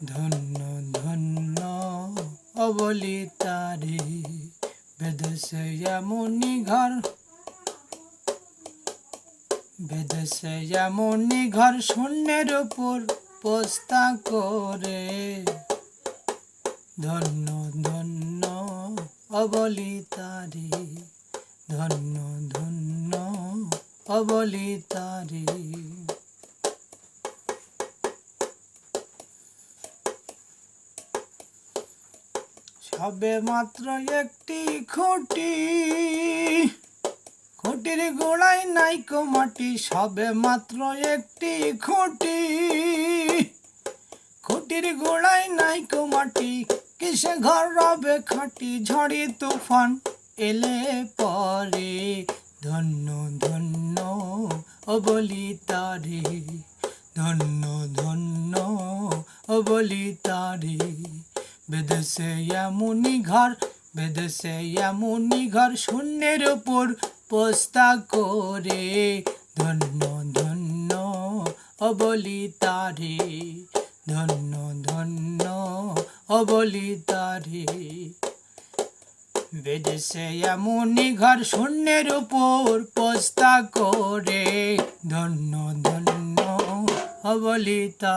ধন্য ধন্য অবলিতারে বেদেশে এমনি ঘর, বেদেশে এমনি ঘর শূন্যের উপর পোস্তা করে। ধন্য ধন্য অবলিতারে, ধন্য ধন্য অবলিতারে। সবে মাত্র একটি খুঁটি, খুঁটির গোড়ায় নাইকো মাটি। সবে মাত্র একটি খুঁটি, খুঁটির গোড়ায় নাইকো মাটি। কিসে ঘর রবে খাঁটি, ঝড়ি তুফান এলে পরে। ধন্য ধন্য অবলিতারে, ধন্য ধন্য অবলিতারে। বেদেশে এমনি ঘর, বেদেশে এমনি ঘর শূন্যের উপর পোস্তা করে। ধন্য ধন্য অবলিতারে, ধন্য ধন্য অবলিতারে। বেদেশে এমনি ঘর শূন্যের উপর পোস্তা করে। ধন্য ধন্য অবলিতারে।